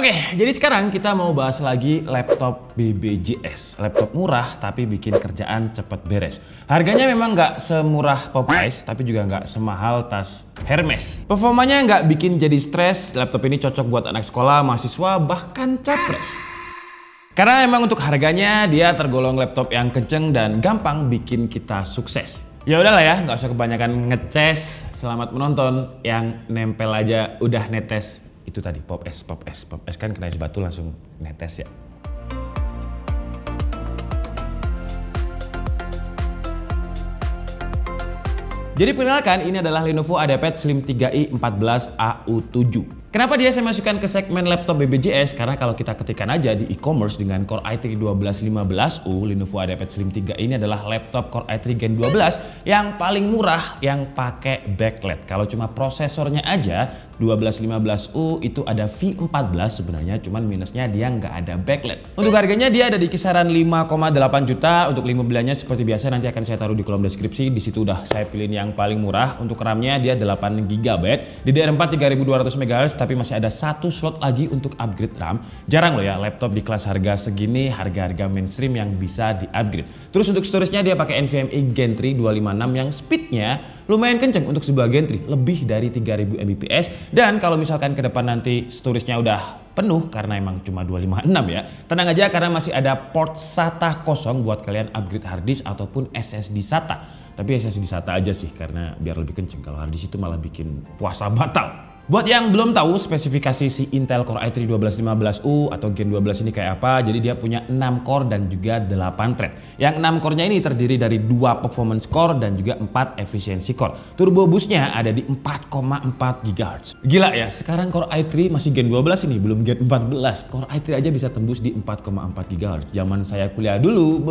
Oke, jadi sekarang kita mau bahas lagi laptop BBJS. Laptop murah tapi bikin kerjaan cepet beres. Harganya memang nggak semurah Popeyes, tapi juga nggak semahal tas Hermes. Performanya nggak bikin jadi stres, laptop ini cocok buat anak sekolah, mahasiswa, bahkan capres. Karena memang untuk harganya dia tergolong laptop yang kenceng dan gampang bikin kita sukses. Ya udahlah ya, nggak usah kebanyakan ngeces. Selamat menonton, yang nempel aja udah netes. Itu tadi pop es kan kena es batu langsung netes ya. Jadi perkenalkan, ini adalah Lenovo IdeaPad Slim 3i 14AU7. Kenapa dia saya masukkan ke segmen laptop BBJS? Karena kalau kita ketikkan aja di e-commerce dengan Core i3 1215U, Lenovo IdeaPad Slim 3 ini adalah laptop Core i3 Gen 12 yang paling murah yang pakai backlight. Kalau cuma prosesornya aja 1215U itu ada V14 sebenarnya, cuman minusnya dia nggak ada backlight. Untuk harganya dia ada di kisaran 5,8 juta. Untuk link pembeliannya seperti biasa nanti akan saya taruh di kolom deskripsi. Di situ udah saya pilih yang paling murah. Untuk RAM-nya dia 8 GB, DDR4 3200 MHz, tapi masih ada satu slot lagi untuk upgrade RAM. Jarang loh ya laptop di kelas harga segini, harga-harga mainstream yang bisa di-upgrade. Terus untuk storage-nya dia pakai NVMe Gen 3 256 yang speednya lumayan kenceng untuk sebuah Gen 3, lebih dari 3000 Mbps. Dan kalau misalkan ke depan nanti storage-nya udah penuh, karena emang cuma 256 ya, tenang aja karena masih ada port SATA kosong buat kalian upgrade harddisk ataupun SSD SATA. Tapi SSD SATA aja sih, karena biar lebih kenceng. Kalau harddisk itu malah bikin puasa batal. Buat yang belum tahu spesifikasi si Intel Core i3 1215U atau Gen 12 ini kayak apa, jadi dia punya 6 core dan juga 8 thread. Yang 6 core-nya ini terdiri dari 2 performance core dan juga 4 efficiency core. Turbo boost-nya ada di 4,4 GHz. Gila ya, sekarang Core i3 masih Gen 12 ini, belum Gen 14. Core i3 aja bisa tembus di 4,4 GHz. Zaman saya kuliah dulu,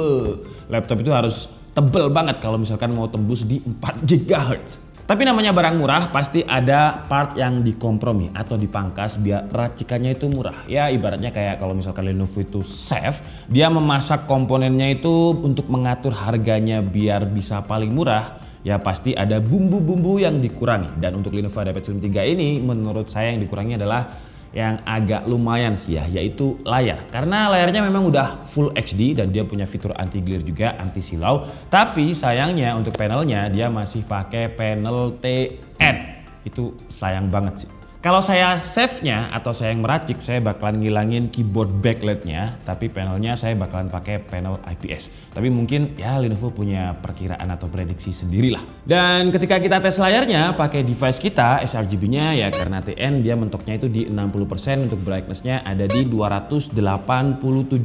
laptop itu harus tebel banget kalau misalkan mau tembus di 4 GHz. Tapi namanya barang murah pasti ada part yang dikompromi atau dipangkas biar racikannya itu murah. Ya ibaratnya kayak kalau misalkan Lenovo itu chef, dia memasak komponennya itu untuk mengatur harganya biar bisa paling murah. Ya pasti ada bumbu-bumbu yang dikurangi. Dan untuk Lenovo IdeaPad Slim 3 ini menurut saya yang dikurangi adalah yang agak lumayan sih ya, yaitu layar. Karena layarnya memang udah Full HD dan dia punya fitur anti glare juga, anti silau. Tapi sayangnya untuk panelnya dia masih pakai panel TN. Itu sayang banget sih. Kalau saya save-nya atau saya yang meracik, saya bakalan ngilangin keyboard backlight-nya, tapi panelnya saya bakalan pakai panel IPS. Tapi mungkin ya Lenovo punya perkiraan atau prediksi sendirilah. Dan ketika kita tes layarnya pakai device kita, sRGB-nya ya karena TN dia mentoknya itu di 60%, untuk brightness-nya ada di 287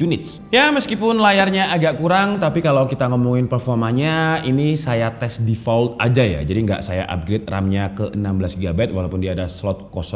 nits. Ya meskipun layarnya agak kurang, tapi kalau kita ngomongin performanya, ini saya tes default aja ya. Jadi nggak saya upgrade RAM-nya ke 16 GB walaupun dia ada slot kosong.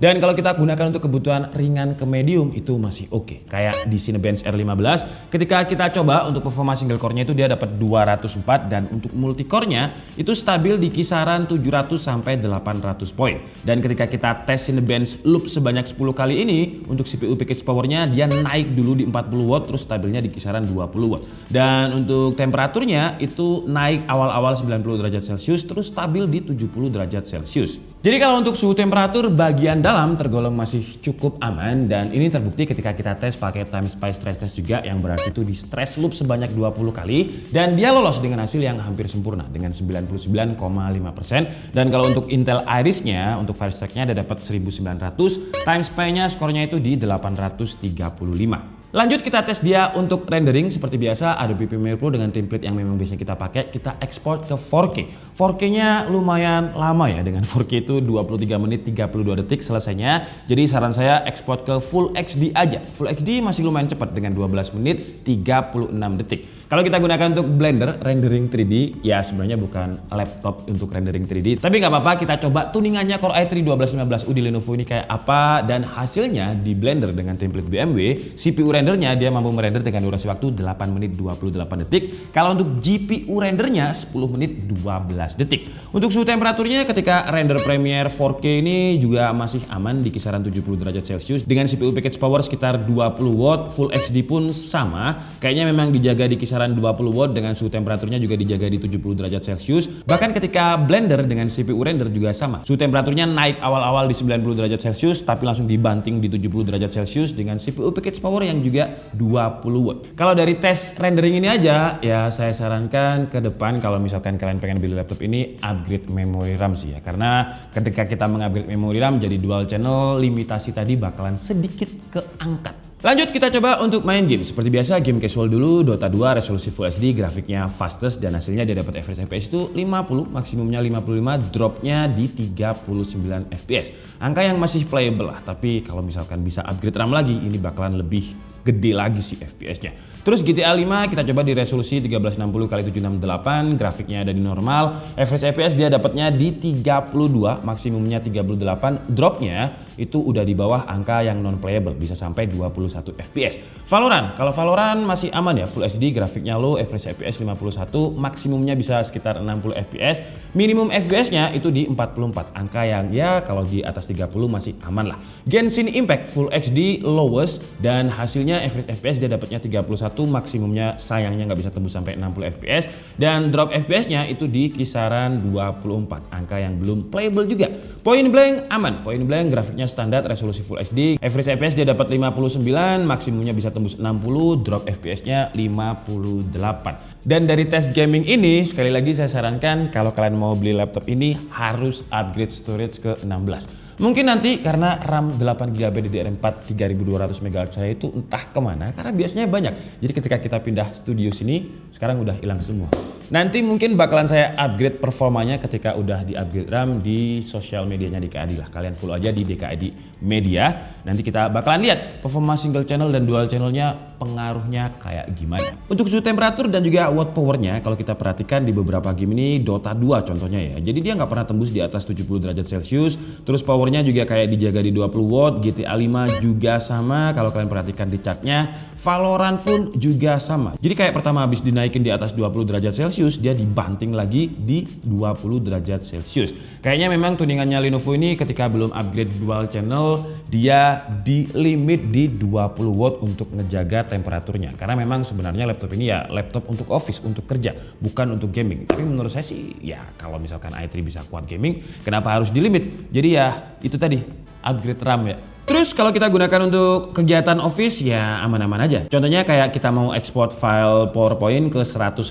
Dan kalau kita gunakan untuk kebutuhan ringan ke medium itu masih oke. Kayak di Cinebench R15 ketika kita coba untuk performa single core-nya itu dia dapat 204 dan untuk multi core-nya itu stabil di kisaran 700 sampai 800 poin. Dan ketika kita tes Cinebench loop sebanyak 10 kali ini untuk CPU package power-nya dia naik dulu di 40 watt terus stabilnya di kisaran 20 watt. Dan untuk temperaturnya itu naik awal-awal 90 derajat Celcius terus stabil di 70 derajat Celcius. Jadi kalau untuk suhu temperatur bagian dalam tergolong masih cukup aman dan ini terbukti ketika kita tes pakai TimeSpy stress test juga yang berarti itu di stress loop sebanyak 20 kali dan dia lolos dengan hasil yang hampir sempurna dengan 99,5%. Dan kalau untuk Intel Iris-nya untuk Fire Stack-nya ada dapat 1900, TimeSpy-nya skornya itu di 835. Lanjut kita tes dia untuk rendering seperti biasa Adobe Premiere Pro dengan template yang memang biasanya kita pakai, kita ekspor ke 4K. 4K-nya lumayan lama ya, dengan 4K itu 23 menit 32 detik selesainya. Jadi saran saya ekspor ke Full HD aja. Full HD masih lumayan cepat dengan 12 menit 36 detik. Kalau kita gunakan untuk Blender rendering 3D, ya sebenarnya bukan laptop untuk rendering 3D, tapi nggak apa-apa kita coba tuningannya Core i3 1215U di Lenovo ini kayak apa dan hasilnya di Blender dengan template BMW, CPU rendering blendernya dia mampu merender dengan durasi waktu 8 menit 28 detik. Kalau untuk GPU rendernya 10 menit 12 detik. Untuk suhu temperaturnya ketika render Premiere 4K ini juga masih aman di kisaran 70 derajat Celcius dengan CPU package power sekitar 20 watt. Full HD pun sama, kayaknya memang dijaga di kisaran 20 watt dengan suhu temperaturnya juga dijaga di 70 derajat Celcius. Bahkan ketika blender dengan CPU render juga sama. Suhu temperaturnya naik awal-awal di 90 derajat Celcius tapi langsung dibanting di 70 derajat Celcius dengan CPU package power yang juga 20 watt. Kalau dari tes rendering ini aja, ya saya sarankan ke depan kalau misalkan kalian pengen beli laptop ini upgrade memory RAM sih ya. Karena ketika kita mengupgrade memory RAM jadi dual channel, limitasi tadi bakalan sedikit keangkat. Lanjut kita coba untuk main game. Seperti biasa game casual dulu, Dota 2 resolusi Full HD, grafiknya fastest dan hasilnya dia dapat average FPS itu 50, maksimumnya 55, dropnya di 39 FPS. Angka yang masih playable lah, tapi kalau misalkan bisa upgrade RAM lagi ini bakalan lebih gede lagi sih FPS-nya. Terus GTA 5 kita coba di resolusi 1360x768, grafiknya ada di normal, average FPS dia dapatnya di 32, maksimumnya 38, dropnya itu udah di bawah angka yang non playable, bisa sampai 21 FPS. Valorant, kalau Valorant masih aman ya, Full HD, grafiknya low, average FPS 51, maksimumnya bisa sekitar 60 FPS, minimum FPS-nya itu di 44, angka yang ya kalau di atas 30 masih aman lah. Genshin Impact Full HD lowest dan hasilnya average FPS dia dapatnya 31, maksimumnya sayangnya nggak bisa tembus sampai 60 FPS dan drop FPS-nya itu di kisaran 24, angka yang belum playable juga. Point Blank aman, Point Blank grafiknya standar, resolusi Full HD, average FPS dia dapat 59, maksimumnya bisa tembus 60, drop FPS-nya 58. Dan dari tes gaming ini sekali lagi saya sarankan kalau kalian mau beli laptop ini harus upgrade storage ke 16. Mungkin nanti karena RAM 8GB DDR4 3200 MHz saya itu entah kemana karena biasanya banyak. Jadi ketika kita pindah studio sini sekarang udah hilang semua. Nanti mungkin bakalan saya upgrade performanya ketika udah di upgrade RAM di sosial medianya DKAD lah. Kalian follow aja di DKAD Media. Nanti kita bakalan lihat performa single channel dan dual channelnya pengaruhnya kayak gimana. Untuk suhu temperatur dan juga watt powernya kalau kita perhatikan di beberapa game ini Dota 2 contohnya ya. Jadi dia nggak pernah tembus di atas 70 derajat Celcius. Terus powernya juga kayak dijaga di 20 watt. GTA 5 juga sama kalau kalian perhatikan di chartnya. Valorant pun juga sama. Jadi kayak pertama habis dinaikin di atas 20 derajat Celcius dia dibanting lagi di 20 derajat Celcius. Kayaknya memang tuningannya Lenovo ini ketika belum upgrade dual channel dia di limit di 20 watt untuk ngejaga temperaturnya. Karena memang sebenarnya laptop ini ya laptop untuk office, untuk kerja, bukan untuk gaming. Tapi menurut saya sih ya kalau misalkan i3 bisa kuat gaming, kenapa harus di limit? Jadi ya itu tadi upgrade RAM ya. Terus kalau kita gunakan untuk kegiatan office ya aman-aman aja. Contohnya kayak kita mau ekspor file PowerPoint ke 150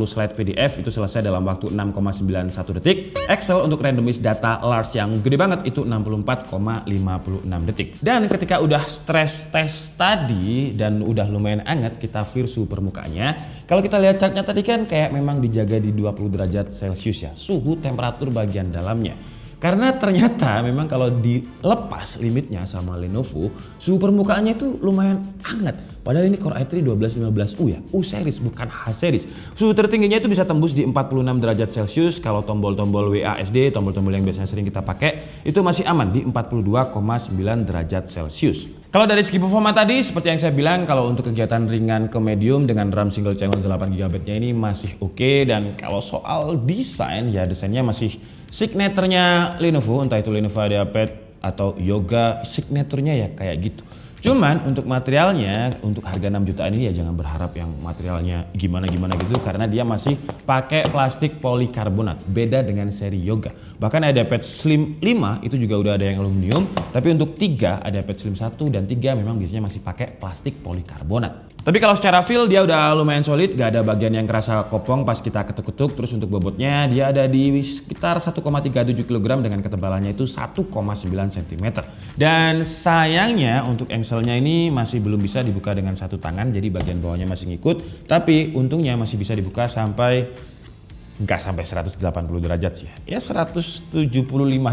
slide PDF itu selesai dalam waktu 6,91 detik. Excel untuk randomize data large yang gede banget itu 64,56 detik. Dan ketika udah stress test tadi dan udah lumayan anget kita clear suhu permukaannya. Kalau kita lihat chartnya tadi kan kayak memang dijaga di 20 derajat Celcius ya. Suhu temperatur bagian dalamnya. Karena ternyata memang kalau dilepas limitnya sama Lenovo, suhu permukaannya itu lumayan hangat. Padahal ini Core i3 1215U ya, U series bukan H series. Suhu tertingginya itu bisa tembus di 46 derajat Celcius. Kalau tombol-tombol WASD, tombol-tombol yang biasanya sering kita pakai, itu masih aman di 42,9 derajat Celcius. Kalau dari segi performa tadi, seperti yang saya bilang, kalau untuk kegiatan ringan ke medium dengan RAM single channel 8GB-nya ini masih oke. Dan kalau soal desain, ya desainnya masih signaturenya Lenovo, entah itu Lenovo IdeaPad atau Yoga, signaturnya ya kayak gitu. Cuman untuk materialnya, untuk harga 6 jutaan ini ya jangan berharap yang materialnya gimana-gimana gitu karena dia masih pakai plastik polikarbonat, beda dengan seri Yoga. Bahkan IdeaPad Slim 5 itu juga udah ada yang aluminium, tapi untuk 3, IdeaPad Slim 1 dan 3 memang biasanya masih pakai plastik polikarbonat. Tapi kalau secara feel dia udah lumayan solid, gak ada bagian yang kerasa kopong pas kita ketuk-ketuk. Terus untuk bobotnya dia ada di sekitar 1,37 kg dengan ketebalannya itu 1,9 cm. Dan sayangnya untuk engselnya ini masih belum bisa dibuka dengan satu tangan, jadi bagian bawahnya masih ngikut. Tapi untungnya masih bisa dibuka sampai nggak sampai 180 derajat sih ya 175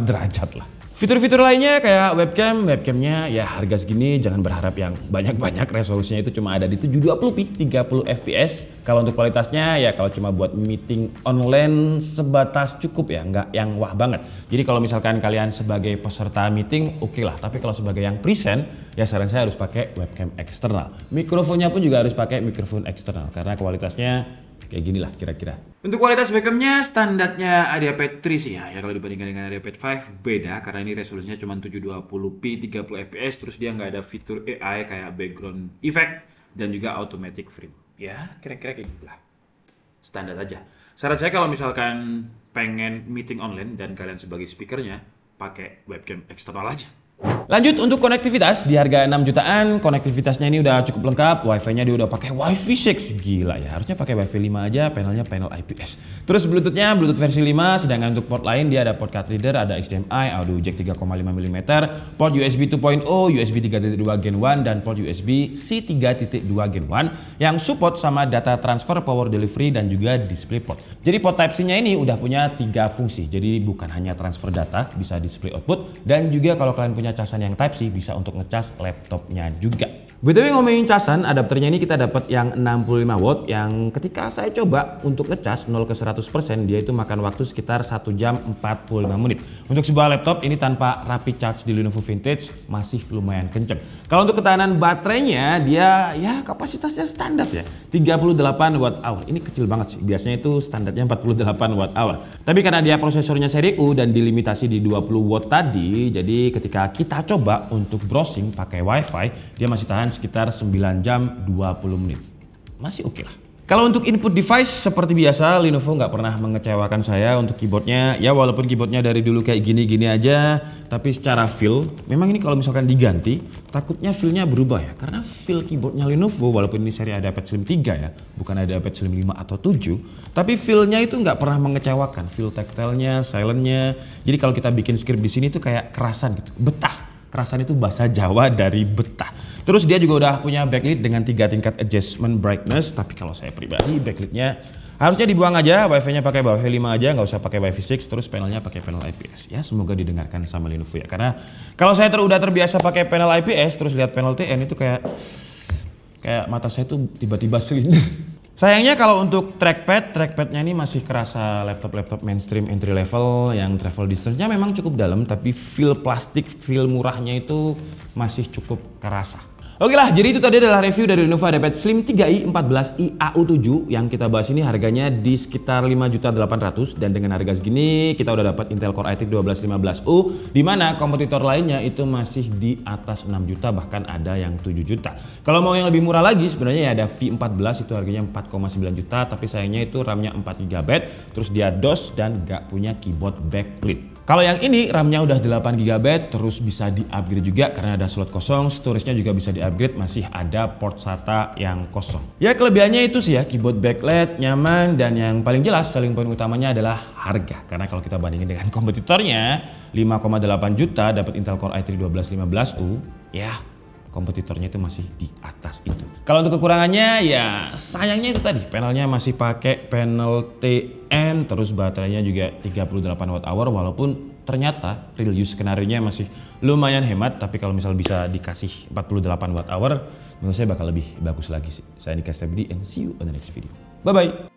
derajat lah. Fitur-fitur lainnya kayak webcamnya ya harga segini jangan berharap yang banyak-banyak, resolusinya itu cuma ada di 720p 30 fps. Kalau untuk kualitasnya ya kalau cuma buat meeting online sebatas cukup ya, nggak yang wah banget. Jadi kalau misalkan kalian sebagai peserta meeting oke lah, tapi kalau sebagai yang present ya saran saya harus pakai webcam eksternal. Mikrofonnya pun juga harus pakai mikrofon eksternal karena kualitasnya kayak gini lah kira-kira. Untuk kualitas webcamnya standarnya ADAPad 3 sih ya. Kalau dibandingkan dengan ADAPad 5 beda karena ini resolusinya cuma 720p 30 fps, terus dia nggak ada fitur AI kayak background effect dan juga automatic frame. Ya kira-kira kayak gitu lah. Standar aja. Saran saya kalau misalkan pengen meeting online dan kalian sebagai speakernya pakai webcam eksternal aja. Lanjut untuk konektivitas di harga 6 jutaan, konektivitasnya ini udah cukup lengkap, wifi-nya dia udah pakai Wi-Fi 6, gila ya, harusnya pakai Wi-Fi 5 aja, panelnya panel IPS. Terus Bluetooth-nya Bluetooth versi 5, sedangkan untuk port lain dia ada port card reader, ada HDMI, audio jack 3,5 mm, port USB 2.0, USB 3.2 Gen 1 dan port USB C 3.2 Gen 1 yang support sama data transfer, power delivery dan juga display port. Jadi port Type-C-nya ini udah punya 3 fungsi. Jadi bukan hanya transfer data, bisa display output dan juga kalau kalian punya casan yang Type-C bisa untuk ngecas laptopnya juga. BTW ngomongin casan, adapternya ini kita dapat yang 65 watt yang ketika saya coba untuk ngecas 0 ke 100% dia itu makan waktu sekitar 1 jam 45 menit. Untuk sebuah laptop ini tanpa rapid charge di Lenovo Vintage masih lumayan kenceng. Kalau untuk ketahanan baterainya dia ya kapasitasnya standar ya 38 watt hour. Ini kecil banget sih. Biasanya itu standarnya 48 watt hour. Tapi karena dia prosesornya seri U dan dilimitasi di 20 watt tadi, jadi ketika kita coba untuk browsing pakai WiFi, dia masih tahan sekitar 9 jam 20 menit. Masih oke lah. Kalau untuk input device seperti biasa, Lenovo nggak pernah mengecewakan saya untuk keyboardnya. Ya walaupun keyboardnya dari dulu kayak gini-gini aja, tapi secara feel, memang ini kalau misalkan diganti, takutnya feel-nya berubah ya. Karena feel keyboardnya Lenovo, walaupun ini seri ADAPad Slim 3 ya, bukan ADAPad Slim 5 atau 7, tapi feel-nya itu nggak pernah mengecewakan. Feel tactile-nya, silent-nya. Jadi kalau kita bikin script di sini tuh kayak kerasan gitu, betah. Kerasan itu bahasa Jawa dari betah. Terus dia juga udah punya backlit dengan 3 tingkat adjustment brightness. Tapi kalau saya pribadi backlit-nya harusnya dibuang aja. Wi-Fi-nya pakai Wi-Fi 5 aja, nggak usah pakai Wi-Fi 6. Terus panelnya pakai panel IPS. Ya semoga didengarkan sama Lenovo ya. Karena kalau saya udah terbiasa pakai panel IPS, terus lihat panel TN itu kayak mata saya tuh tiba-tiba silinder. Sayangnya kalau untuk trackpadnya ini masih kerasa laptop mainstream entry level yang travel distance-nya memang cukup dalam, tapi feel plastik, feel murahnya itu masih cukup kerasa. Oke lah, jadi itu tadi adalah review dari Lenovo ADAPad Slim 3i 14i AU7 yang kita bahas ini harganya di sekitar 5.800.000 dan dengan harga segini kita udah dapat Intel Core i3 1215U di mana kompetitor lainnya itu masih di atas 6 juta bahkan ada yang 7 juta. Kalau mau yang lebih murah lagi sebenarnya ya ada V14 itu harganya 4,9 juta tapi sayangnya itu RAM-nya 4GB terus dia DOS dan gak punya keyboard backlit. Kalau yang ini RAM-nya udah 8GB terus bisa di-upgrade juga karena ada slot kosong, storage-nya juga bisa di-upgrade, masih ada port SATA yang kosong. Ya kelebihannya itu sih ya, keyboard backlit, nyaman, dan yang paling jelas selling point utamanya adalah harga. Karena kalau kita bandingin dengan kompetitornya 5,8 juta dapat Intel Core i3 1215U, ya kompetitornya itu masih di atas itu. Kalau untuk kekurangannya ya sayangnya itu tadi panelnya masih pakai panel TN terus baterainya juga 38 watt hour walaupun ternyata real use skenario-nya masih lumayan hemat tapi kalau misal bisa dikasih 48 watt hour menurut saya bakal lebih bagus lagi sih. Saya Nika Stebdi and see you on the next video. Bye bye.